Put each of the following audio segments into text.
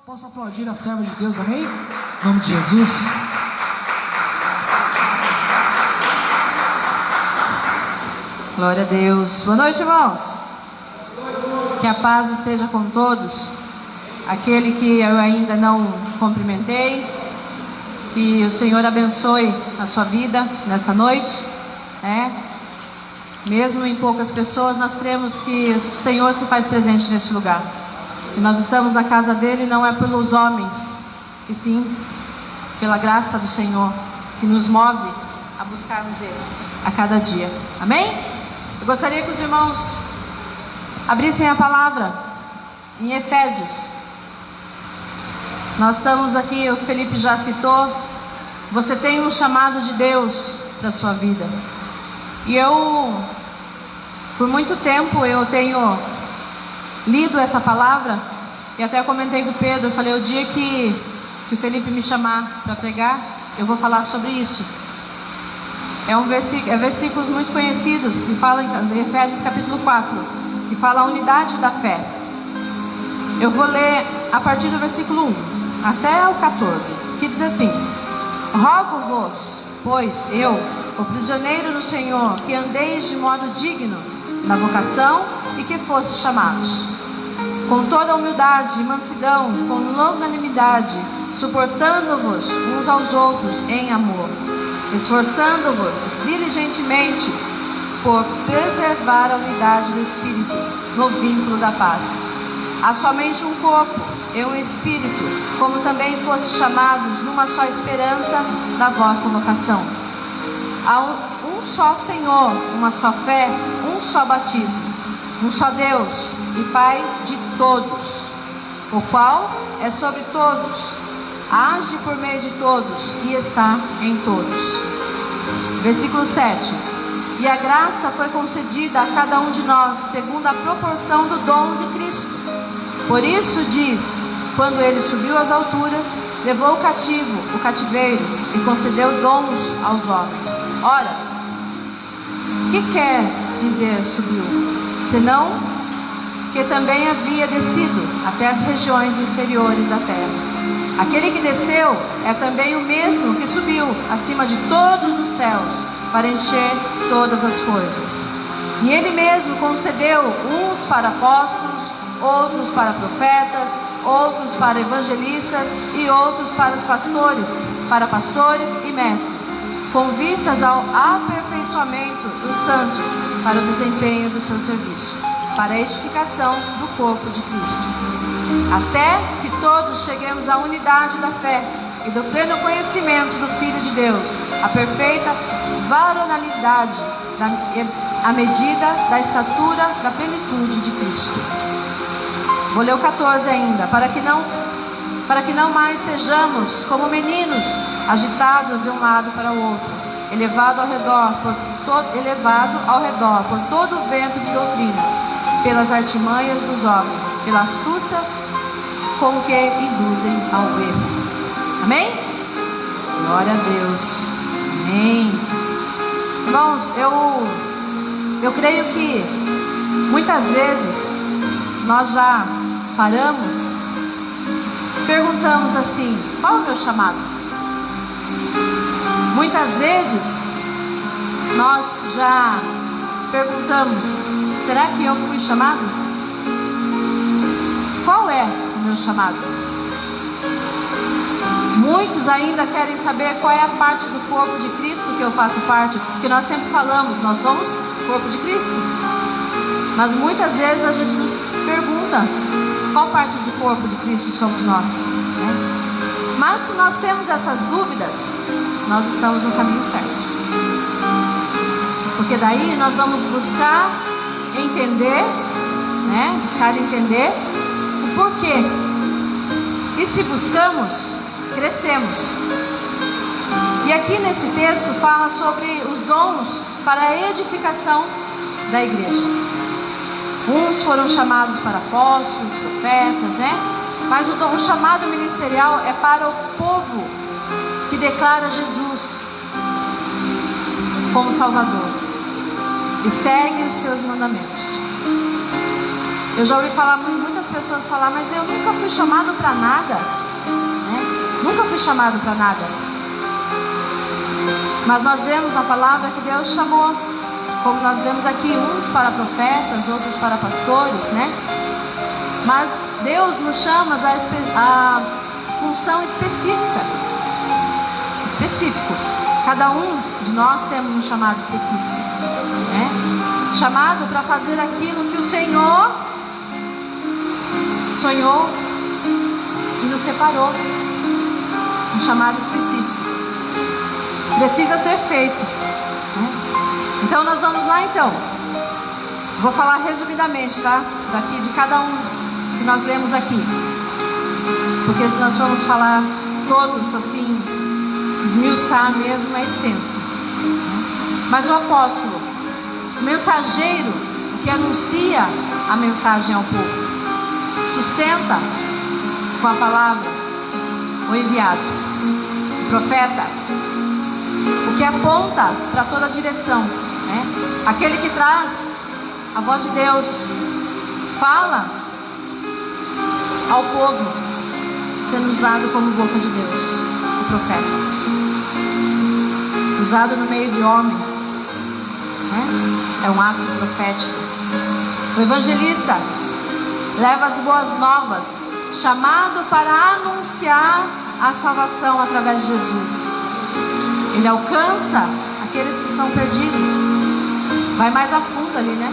Posso aplaudir a serva de Deus, amém? Em nome de Jesus. Glória a Deus. Boa noite, irmãos. Que a paz esteja com todos. Aquele que eu ainda não cumprimentei, que o Senhor abençoe a sua vida nesta noite, mesmo em poucas pessoas, nós cremos que o Senhor se faz presente neste lugar. E nós estamos na casa dele não é pelos homens, e sim pela graça do Senhor, que nos move a buscarmos ele a cada dia. Amém? Eu gostaria que os irmãos abrissem a palavra em Efésios. Nós estamos aqui, o Felipe já citou, você tem um chamado de Deus para a sua vida. E eu, por muito tempo, eu tenho lido essa palavra, e até comentei com o Pedro, eu falei, o dia que o Felipe me chamar para pregar, eu vou falar sobre isso. Versículos muito conhecidos, que falam em Efésios capítulo 4, que fala a unidade da fé. Eu vou ler a partir do versículo 1 até o 14, que diz assim: rogo-vos, pois eu, o prisioneiro do Senhor, que andeis de modo digno na vocação e que fostes chamados, com toda humildade e mansidão, com longanimidade, suportando-vos uns aos outros em amor, esforçando-vos diligentemente por preservar a unidade do Espírito no vínculo da paz. Há somente um corpo e um Espírito, como também fostes chamados numa só esperança da vossa vocação. Há um só Senhor, uma só fé, um só batismo, um só Deus e Pai de todos, o qual é sobre todos, age por meio de todos e está em todos. Versículo 7. E a graça foi concedida a cada um de nós, segundo a proporção do dom de Cristo. Por isso diz, quando ele subiu às alturas, levou o cativeiro, e concedeu dons aos homens. Ora, que quer dizer subiu? Senão que também havia descido até as regiões inferiores da terra. Aquele que desceu é também o mesmo que subiu acima de todos os céus, para encher todas as coisas. E ele mesmo concedeu uns para apóstolos, outros para profetas, outros para evangelistas e outros para pastores e mestres, com vistas ao aperfeiçoamento dos santos para o desempenho do seu serviço, para a edificação do corpo de Cristo, até que todos cheguemos à unidade da fé e do pleno conhecimento do Filho de Deus, a perfeita varonalidade, à medida da estatura da plenitude de Cristo. Vou ler o 14 ainda, para que não mais sejamos como meninos, agitados de um lado para o outro, elevado ao redor por todo o vento de doutrina, pelas artimanhas dos homens, pela astúcia com que induzem ao erro. Amém? Glória a Deus. Amém. Irmãos, eu creio que muitas vezes nós já paramos, perguntamos assim, qual é o meu chamado? Muitas vezes nós já perguntamos, será que eu fui chamado? Qual é o meu chamado? Muitos ainda querem saber qual é a parte do corpo de Cristo que eu faço parte, porque nós sempre falamos, nós somos o corpo de Cristo. Mas muitas vezes a gente nos pergunta, qual parte de corpo de Cristo somos nós? Mas se nós temos essas dúvidas, nós estamos no caminho certo. Porque daí nós vamos buscar entender o porquê. E se buscamos, crescemos. E aqui nesse texto fala sobre os dons para a edificação da igreja. Uns foram chamados para apóstolos, profetas, mas o chamado ministerial é para o povo que declara Jesus como Salvador e segue os seus mandamentos. Eu já ouvi falar muitas pessoas pessoas falar, mas eu nunca fui chamado para nada, né? Nunca fui chamado para nada. Mas nós vemos na palavra que Deus chamou, como nós vemos aqui, uns para profetas, outros para pastores, né? Mas Deus nos chama a função específica. Cada um de nós temos um chamado específico, né? Chamado para fazer aquilo que o Senhor sonhou e nos separou. Um chamado específico. Precisa ser feito, né? Então nós vamos lá então. Vou falar resumidamente, tá? Daqui de cada um que nós lemos aqui. Porque se nós formos falar todos assim, esmiuçar mesmo, é extenso. Mas o apóstolo, o mensageiro que anuncia a mensagem ao povo, sustenta com a palavra o enviado, o profeta, o que aponta para toda a direção, né? Aquele que traz a voz de Deus, fala ao povo, sendo usado como boca de Deus, o profeta, usado no meio de homens, né? É um ato profético. O evangelista leva as boas novas, chamado para anunciar a salvação através de Jesus. Ele alcança aqueles que estão perdidos. Vai mais a fundo ali, né?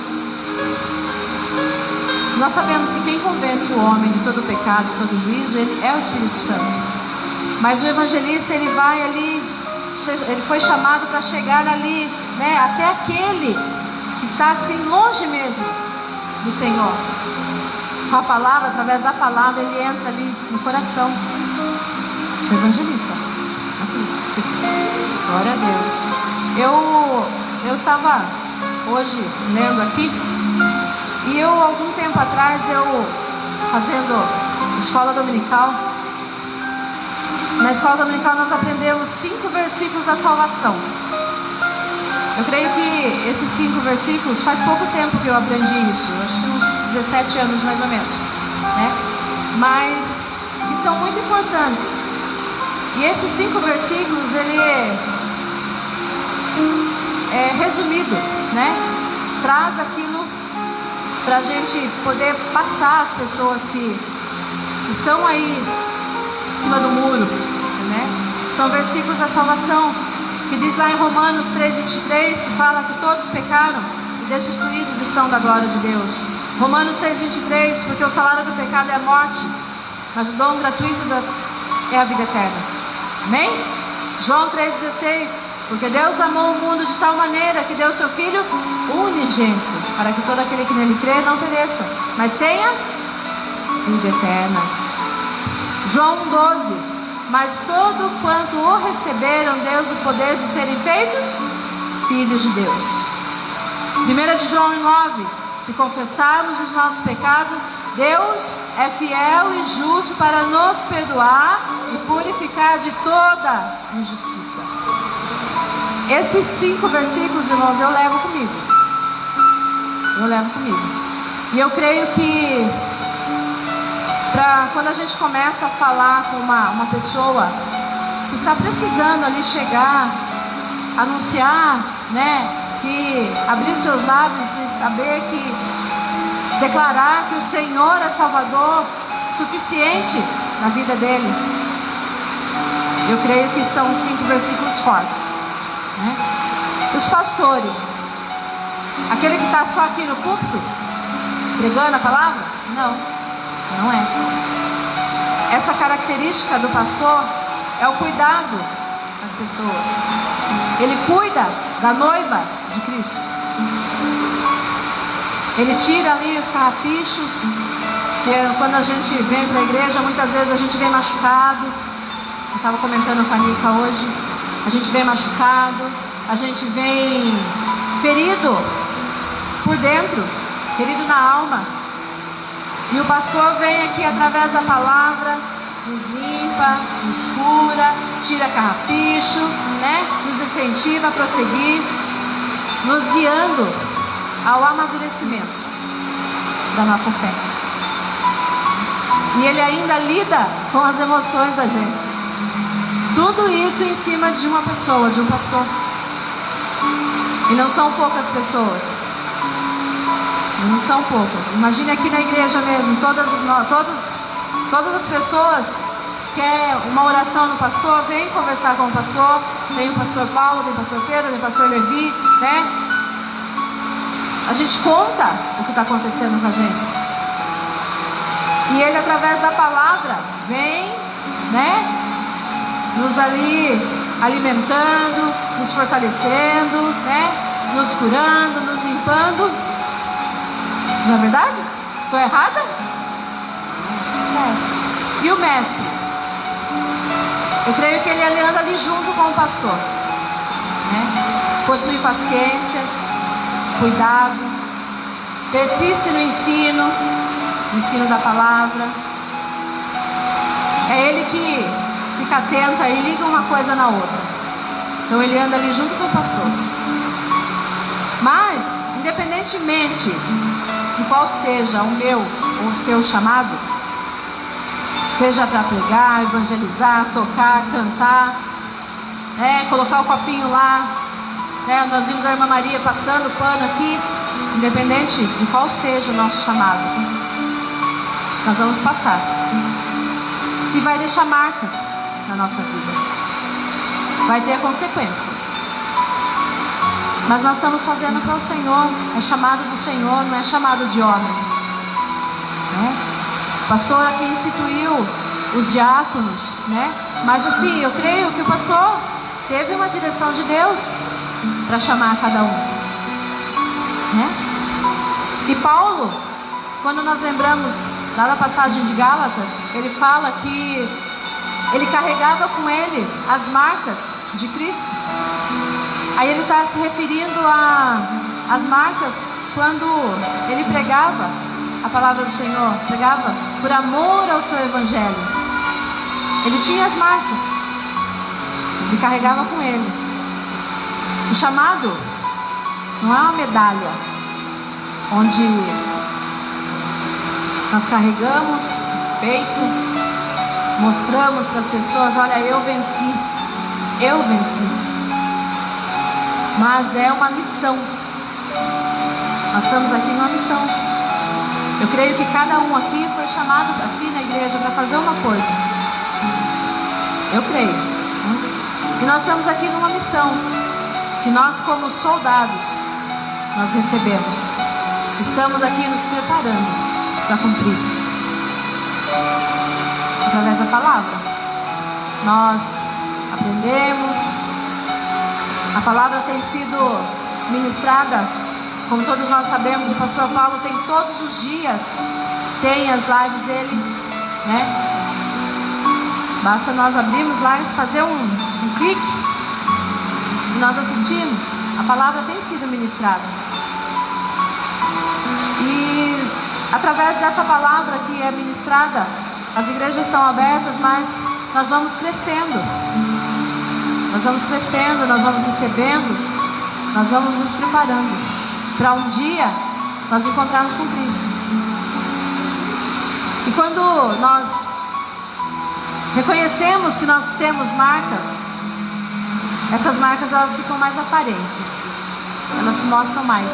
Nós sabemos que quem convence o homem de todo pecado, de todo juízo, ele é o Espírito Santo. Mas o evangelista, ele vai ali, ele foi chamado para chegar ali, né? Até aquele que está assim longe mesmo do Senhor. Com a palavra, através da palavra, ele entra ali no coração do evangelista. Glória a Deus. Eu estava hoje lendo aqui, e algum tempo atrás, fazendo escola dominical. Na escola dominical nós aprendemos 5 versículos da salvação. Eu creio que esses 5 versículos, faz pouco tempo que eu aprendi isso, acho que uns 17 anos mais ou menos, né? Mas que são muito importantes. E esses 5 versículos, ele é resumido, né? Traz aquilo para a gente poder passar as pessoas que estão aí em cima do muro, né? São versículos da salvação, que diz lá em Romanos 3:23, que fala que todos pecaram e destituídos estão da glória de Deus. Romanos 6:23, porque o salário do pecado é a morte, mas o dom gratuito é a vida eterna. Amém? João 3:16, porque Deus amou o mundo de tal maneira que deu seu Filho unigênito, para que todo aquele que nele crê não pereça, mas tenha vida eterna. João 1:12, mas todo quanto o receberam, Deus o poder de serem feitos filhos de Deus. 1 de João 9, se confessarmos os nossos pecados, Deus é fiel e justo para nos perdoar e purificar de toda injustiça. Esses 5 versículos, irmãos, eu levo comigo. E eu creio que quando a gente começa a falar com uma pessoa que está precisando ali chegar, anunciar, né, que abrir seus lábios e saber que, declarar que o Senhor é Salvador, suficiente na vida dele. Eu creio que são 5 versículos fortes, né? Os pastores, aquele que está só aqui no púlpito, pregando a palavra? Não é. Essa característica do pastor é o cuidado das pessoas. Ele cuida da noiva de Cristo. Ele tira ali os carrapichos, que quando a gente vem para a igreja, muitas vezes a gente vem machucado. Eu estava comentando com a Nica hoje. A gente vem machucado, a gente vem ferido por dentro, ferido na alma. E o pastor vem aqui através da palavra, nos limpa, nos cura, tira carrapicho, né? Nos incentiva a prosseguir, nos guiando ao amadurecimento da nossa fé. E Ele ainda lida com as emoções da gente. Tudo isso em cima de uma pessoa, de um pastor. E não são poucas pessoas. Não são poucas. Imagine aqui na igreja mesmo, todas as pessoas quer uma oração no pastor, vem conversar com o pastor. Tem o pastor Paulo, tem o pastor Pedro, tem o pastor Levi, né? A gente conta o que está acontecendo com a gente. E Ele, através da palavra, vem, né? Nos ali alimentando, nos fortalecendo, né? Nos curando, nos limpando. Não é verdade? Estou errada? Certo. E o mestre? Eu creio que ele anda ali junto com o pastor, né? Possui paciência, cuidado, persiste no ensino da palavra. É ele que fica atento e liga uma coisa na outra. Então ele anda ali junto com o pastor. Mas, independentemente de qual seja o meu ou o seu chamado, seja para pregar, evangelizar, tocar, cantar, né, colocar o copinho lá, né, nós vimos a irmã Maria passando o pano aqui, independente de qual seja o nosso chamado, nós vamos passar. E vai deixar marcas na nossa vida. Vai ter consequência. Mas nós estamos fazendo para o Senhor. É chamado do Senhor, não é chamado de homens, né? O pastor aqui instituiu os diáconos, né? Mas assim, eu creio que o pastor teve uma direção de Deus para chamar cada um, né? E Paulo, quando nós lembramos lá da passagem de Gálatas, ele fala que ele carregava com ele as marcas de Cristo. Aí ele está se referindo às marcas quando ele pregava a palavra do Senhor, pregava por amor ao seu evangelho. Ele tinha as marcas, ele carregava com ele. O chamado não é uma medalha onde nós carregamos o peito, mostramos para as pessoas: olha, eu venci. Mas é uma missão. Nós estamos aqui numa missão. Eu creio que cada um aqui foi chamado aqui na igreja para fazer uma coisa. Eu creio. E nós estamos aqui numa missão que nós, como soldados, nós recebemos. Estamos aqui nos preparando para cumprir. Através da palavra. Nós aprendemos. A palavra tem sido ministrada, como todos nós sabemos. O pastor Paulo tem todos os dias, tem as lives dele, né? Basta nós abrirmos lá e fazer um clique e nós assistimos. A palavra tem sido ministrada. E através dessa palavra que é ministrada, as igrejas estão abertas, mas nós vamos crescendo. Nós vamos crescendo, nós vamos recebendo, nós vamos nos preparando para um dia nós encontrarmos com Cristo. E quando nós reconhecemos que nós temos marcas, essas marcas elas ficam mais aparentes, elas se mostram mais.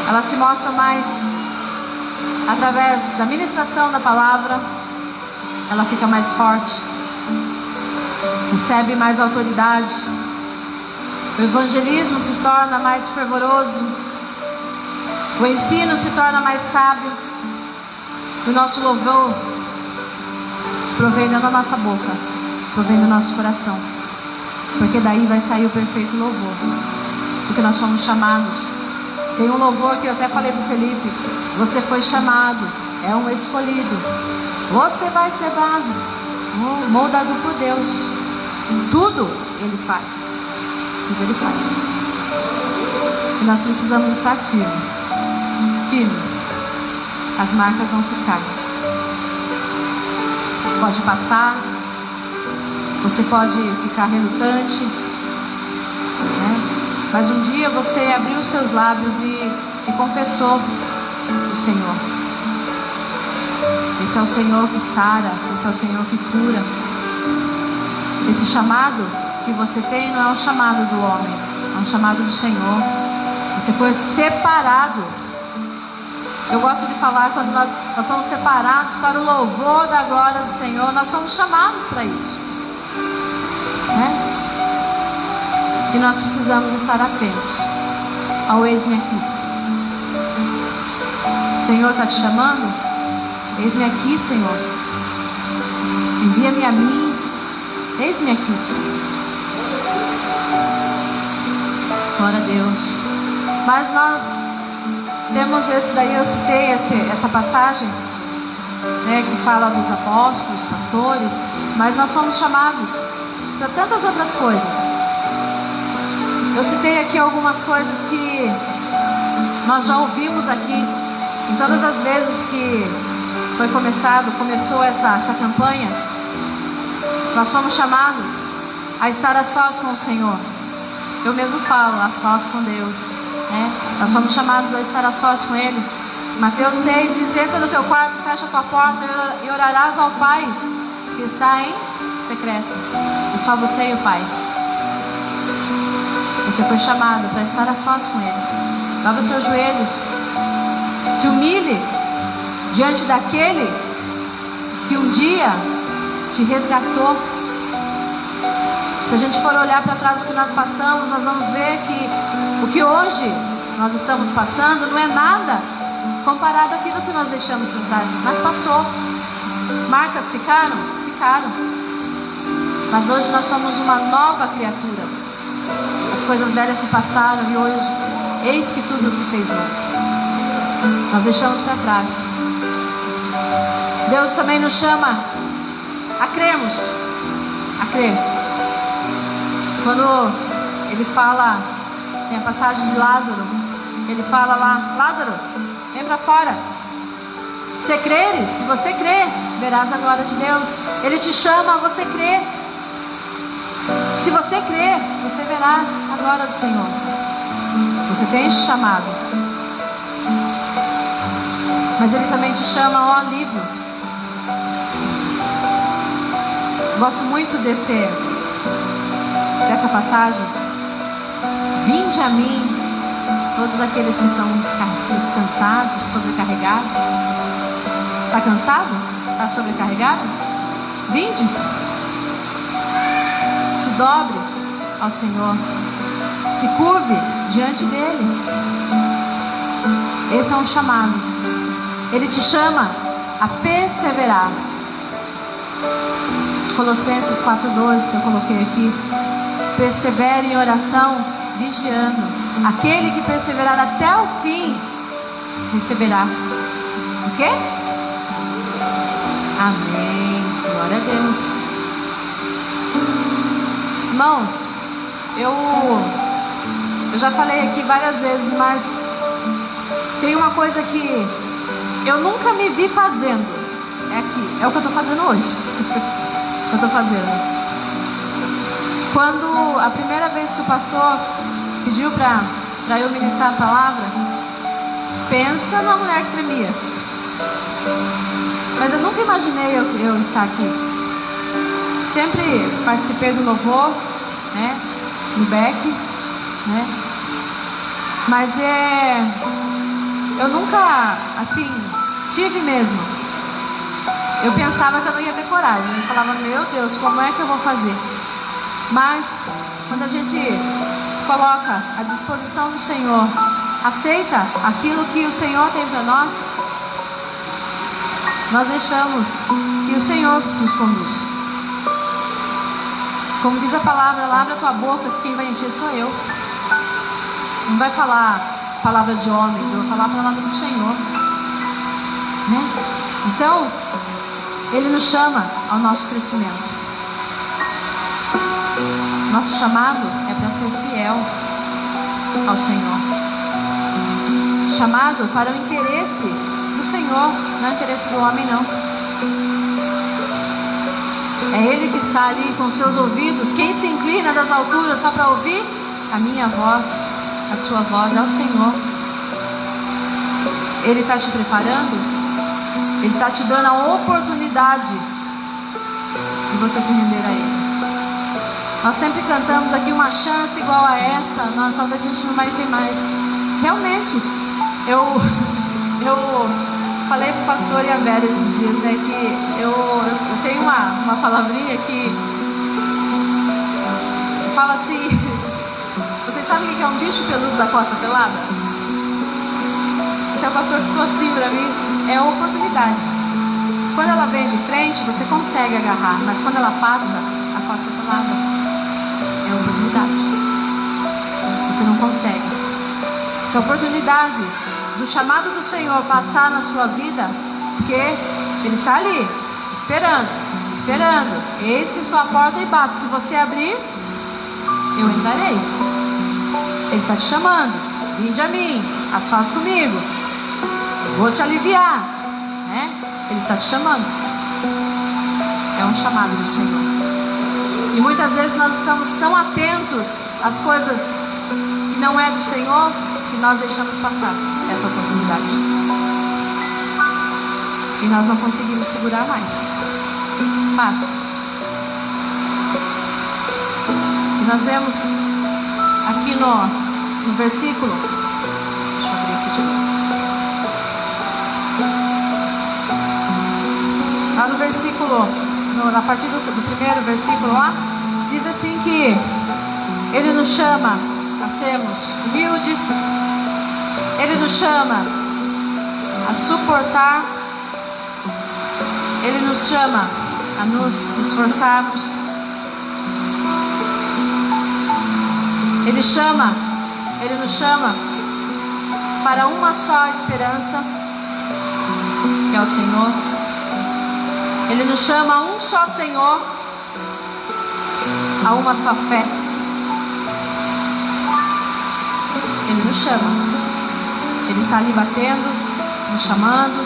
Elas se mostram mais através da ministração da palavra, ela fica mais forte, recebe mais autoridade, o evangelismo se torna mais fervoroso, o ensino se torna mais sábio, o nosso louvor provém da nossa boca, provém do nosso coração, porque daí vai sair o perfeito louvor, porque nós somos chamados. Tem um louvor que eu até falei para o Felipe: você foi chamado, é um escolhido, você vai ser moldado por Deus. Tudo Ele faz, tudo Ele faz. E nós precisamos estar firmes. As marcas vão ficar. Pode passar, você pode ficar relutante, né? Mas um dia você abriu os seus lábios e confessou o Senhor. Esse é o Senhor que sara, esse é o Senhor que cura. Esse chamado que você tem não é um chamado do homem, é um chamado do Senhor. Você foi separado. Eu gosto de falar quando nós somos separados para o louvor da glória do Senhor. Nós somos chamados para isso, né? E nós precisamos estar atentos ao eis-me aqui. O Senhor está te chamando? Eis-me aqui, Senhor. Envia-me a mim. Eis-me aqui. Glória a Deus. Mas nós temos esse daí, eu citei essa passagem, né, que fala dos apóstolos, pastores, mas nós somos chamados para tantas outras coisas. Eu citei aqui algumas coisas que nós já ouvimos aqui, em todas as vezes que começou essa campanha. Nós somos chamados a estar a sós com o Senhor. Eu mesmo falo, a sós com Deus, né? Nós somos chamados a estar a sós com Ele. Mateus 6 diz: entra no teu quarto, fecha a tua porta e orarás ao Pai que está em secreto. E só você e o Pai. Você foi chamado para estar a sós com Ele. Dobra os seus joelhos. Se humilhe diante daquele que um dia te resgatou. Se a gente for olhar para trás do que nós passamos, nós vamos ver que o que hoje nós estamos passando não é nada comparado àquilo que nós deixamos para trás. Mas passou. Marcas ficaram? Ficaram. Mas hoje nós somos uma nova criatura. As coisas velhas se passaram e hoje, eis que tudo se fez novo. Nós deixamos para trás. Deus também nos chama a crermos, a crer. Quando Ele fala, tem a passagem de Lázaro, Ele fala lá: Lázaro, vem para fora. Se creres, se você crer, verás a glória de Deus. Ele te chama a você crer. Se você crer, você verás a glória do Senhor. Você tem esse chamado. Mas Ele também te chama ao alívio. Gosto muito dessa passagem. Vinde a mim, todos aqueles que estão cansados, sobrecarregados. Está cansado? Está sobrecarregado? Vinde. Se dobre ao Senhor. Se curve diante dEle. Esse é um chamado. Ele te chama a perseverar. Colossenses 4:12, eu coloquei aqui. Persevere em oração, vigiando. Aquele que perseverar até o fim, receberá. O quê? Amém. Glória a Deus. Irmãos, eu já falei aqui várias vezes, mas tem uma coisa que eu nunca me vi fazendo. É aqui, é o que eu estou fazendo hoje. Eu estou fazendo. Quando a primeira vez que o pastor pediu para eu ministrar a palavra, pensa na mulher que tremia. Mas eu nunca imaginei eu estar aqui. Sempre participei do louvor, né, no Beck, né, mas eu nunca, assim, tive mesmo. Eu pensava que eu não ia ter coragem. Eu falava: meu Deus, como é que eu vou fazer? Mas quando a gente se coloca à disposição do Senhor, aceita aquilo que o Senhor tem para nós deixamos que o Senhor nos conduz. Como diz a palavra, abre a tua boca, que quem vai encher sou eu. Não vai falar palavra de homens, eu vou falar a palavra do Senhor, né? Então Ele nos chama ao nosso crescimento. Nosso chamado é para ser fiel ao Senhor. Chamado para o interesse do Senhor, não é o interesse do homem, não. É Ele que está ali com seus ouvidos. Quem se inclina das alturas só para ouvir a minha voz, a sua voz, é o Senhor. Ele está te preparando Ele está te dando a oportunidade de você se render a Ele. Nós sempre cantamos aqui uma chance igual a essa, talvez a gente não vai ter mais. Realmente, eu falei para o pastor e a Vera esses dias, né, que eu tenho uma palavrinha que fala assim, vocês sabem o que é um bicho peludo da costa pelada? Então o pastor ficou assim para mim, é oportunidade. Quando ela vem de frente, você consegue agarrar, mas quando ela passa, a costa pelada, é oportunidade. Você não consegue. Essa oportunidade do chamado do Senhor passar na sua vida, porque Ele está ali, esperando. Eis que estou à porta e bato. Se você abrir, eu entrarei. Ele está te chamando. Vinde a mim, a sós comigo. Vou te aliviar, né? Ele está te chamando. É um chamado do Senhor. E muitas vezes nós estamos tão atentos às coisas que não é do Senhor, que nós deixamos passar essa oportunidade. E nós não conseguimos segurar mais. Passa. E nós vemos aqui no versículo. Deixa eu abrir aqui de novo. Lá no versículo, a partir do primeiro versículo lá, diz assim que Ele nos chama a sermos humildes, Ele nos chama a suportar, Ele nos chama a nos esforçarmos, Ele nos chama para uma só esperança, que é o Senhor. Ele nos chama a um só Senhor, a uma só fé. Ele nos chama. Ele está ali batendo, nos chamando.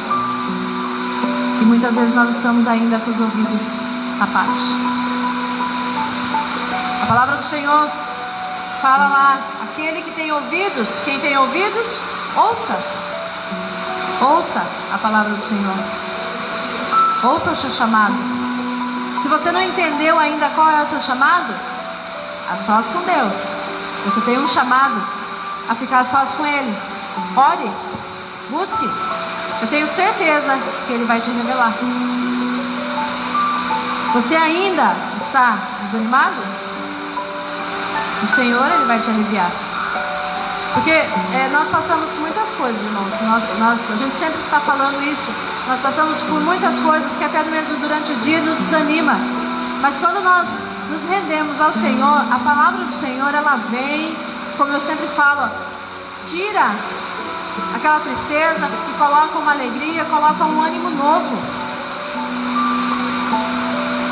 E muitas vezes nós estamos ainda com os ouvidos tapados. A palavra do Senhor fala lá, aquele que tem ouvidos, quem tem ouvidos, ouça. Ouça a palavra do Senhor. Ouça o seu chamado. Se você não entendeu ainda qual é o seu chamado, a sós com Deus. Você tem um chamado a ficar a sós com Ele. Ore, busque. Eu tenho certeza que Ele vai te revelar. Você ainda está desanimado? O Senhor, Ele vai te aliviar. Porque nós passamos por muitas coisas, irmãos. A gente sempre está falando isso. Nós passamos por muitas coisas que até mesmo durante o dia nos desanima. Mas quando nós nos rendemos ao Senhor, a palavra do Senhor, ela vem, como eu sempre falo, tira aquela tristeza e coloca uma alegria, coloca um ânimo novo.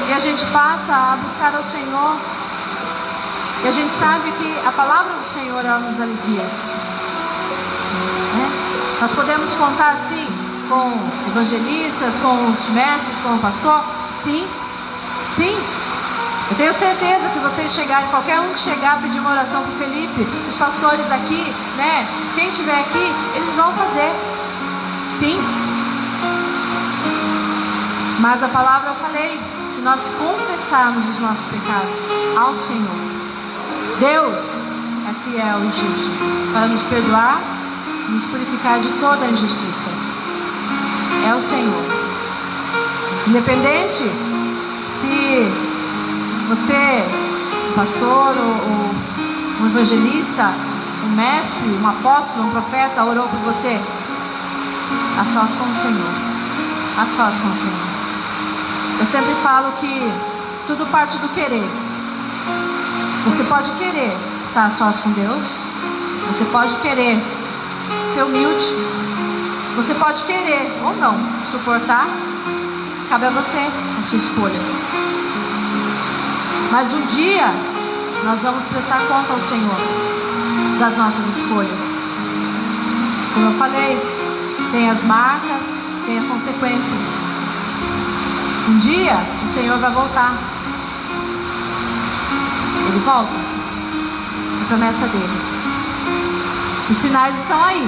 E a gente passa a buscar ao Senhor. E a gente sabe que a palavra do Senhor, ela nos alivia. Nós podemos contar assim com evangelistas, com os mestres, com o pastor? Sim. Eu tenho certeza que vocês chegarem, qualquer um que chegar pedir uma oração para o Felipe, os pastores aqui, né? Quem estiver aqui, eles vão fazer. Sim. Mas a palavra eu falei, se nós confessarmos os nossos pecados ao Senhor, Deus é fiel e justo para nos perdoar e nos purificar de toda a injustiça. É o Senhor. Independente se você, um pastor, ou um evangelista, um mestre, um apóstolo, um profeta, orou por você, a sós com o Senhor. A sós com o Senhor. Eu sempre falo que tudo parte do querer. Você pode querer estar a sós com Deus. Você pode querer ser humilde. Você pode querer ou não suportar. Cabe a você, a sua escolha. Mas um dia nós vamos prestar conta ao Senhor das nossas escolhas. Como eu falei, tem as marcas, tem a consequência. Um dia o Senhor vai voltar. Ele volta. A promessa dele. Os sinais estão aí.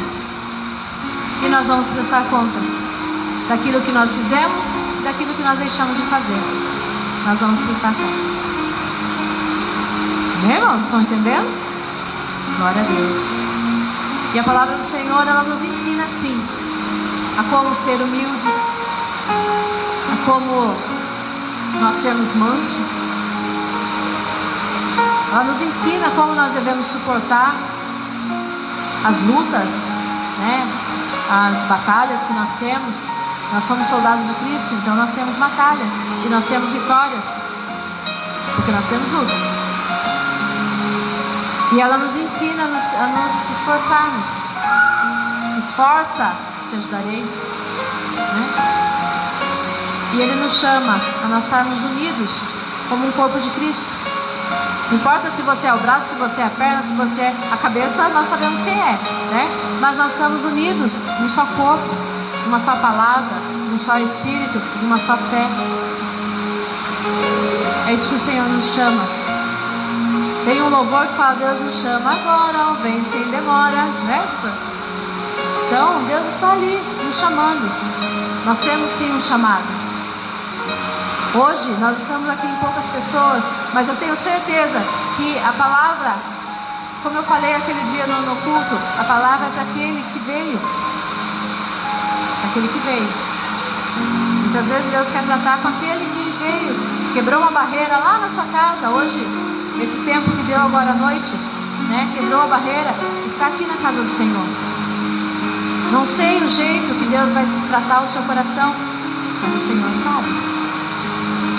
E nós vamos prestar conta. daquilo que nós fizemos e daquilo que nós deixamos de fazer. Nós vamos prestar conta. Amém, irmãos? Estão entendendo? Glória a Deus. E a palavra do Senhor, ela nos ensina assim, a como ser humildes, a como nós sermos mansos. Ela nos ensina como nós devemos suportar as lutas, né? As batalhas que nós temos. Nós somos soldados de Cristo, então nós temos batalhas e nós temos vitórias, porque nós temos lutas. E ela nos ensina a nos esforçarmos. Se esforça, te ajudarei, né? E Ele nos chama a nós estarmos unidos como um corpo de Cristo. Não importa se você é o braço, se você é a perna, se você é a cabeça, nós sabemos quem é, né? Mas nós estamos unidos num só corpo, numa só palavra, num só Espírito, numa só fé. É isso que o Senhor nos chama. Tem um louvor que fala: Deus nos chama agora, ó, vem sem demora, né? Então, Deus está ali, nos chamando. Nós temos sim um chamado. Hoje, nós estamos aqui em poucas pessoas, mas eu tenho certeza que a palavra, como eu falei aquele dia no culto, a palavra é para aquele que veio. Aquele que veio. Muitas vezes Deus quer tratar com aquele que veio, quebrou uma barreira lá na sua casa. Hoje, esse tempo que deu agora à noite, né, quebrou a barreira, está aqui na casa do Senhor. Não sei o jeito que Deus vai tratar o seu coração, mas o Senhor sabe.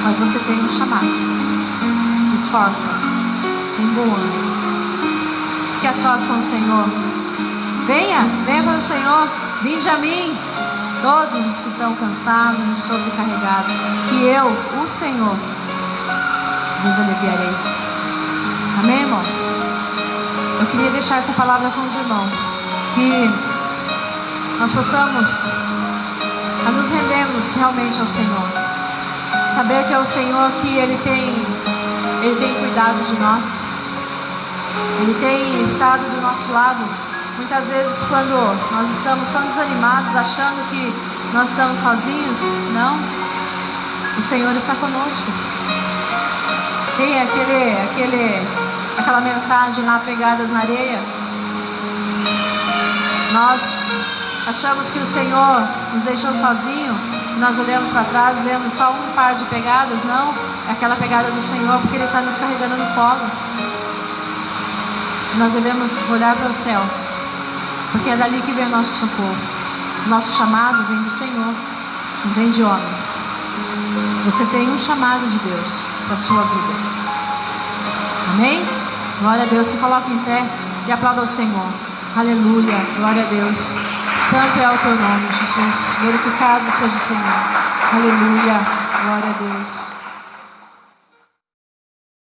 Mas você tem um chamado. Se esforça, tem bom ânimo. Que a sós com o Senhor. Venha para o Senhor. Vinde a mim, todos os que estão cansados e sobrecarregados, que eu, o Senhor, vos aliviarei. Amém, irmãos? Eu queria deixar essa palavra com os irmãos, que nós possamos a nos rendermos realmente ao Senhor. Saber que é o Senhor que Ele tem cuidado de nós. Ele tem estado do nosso lado. Muitas vezes quando nós estamos tão desanimados, achando que nós estamos sozinhos, não. O Senhor está conosco. Tem aquela mensagem lá, Pegadas na Areia. Nós achamos que o Senhor nos deixou sozinho. Nós olhamos para trás, vemos só um par de pegadas. Não, é aquela pegada do Senhor, porque Ele está nos carregando no colo. Nós devemos olhar para o céu, porque é dali que vem o nosso socorro. Nosso chamado vem do Senhor, não vem de homens. Você tem um chamado de Deus para a sua vida. Amém? Glória a Deus. Se coloque em pé e aplauda ao Senhor. Aleluia, glória a Deus. Santo é o teu nome, Jesus. Glorificado seja o Senhor. Aleluia, glória a Deus.